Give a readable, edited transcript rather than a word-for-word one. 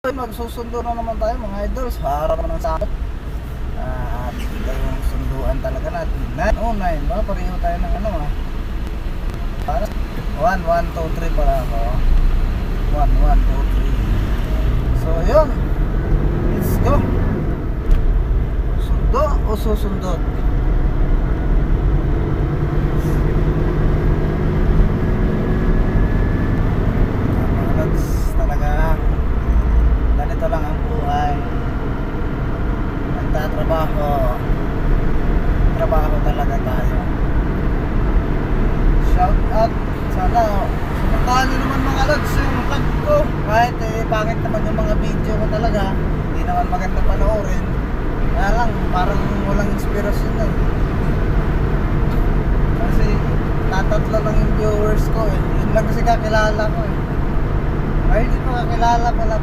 Magsusundo na naman tayo mga idol sa harap ng sakot. At ito yung sunduan talaga natin. 909 ba? Pareho tayo ng ano ah. Para 1, 1, 2, 3 para ako. 1, 1, 2, 3. So yun. Let's go. Sundo o susundot? Ganito lang ang buhay. Trabaho talaga tayo. Shout out. Sana suportahan nyo naman mga lods yung vlog ko. Kahit pangit naman yung mga video ko talaga, hindi naman maganda panoorin. Kaya lang parang walang inspirasyon na. Kasi tatatlo lang yung viewers ko eh. Yun lang kasi kakilala ko eh. Ay hindi ko kakilala pala.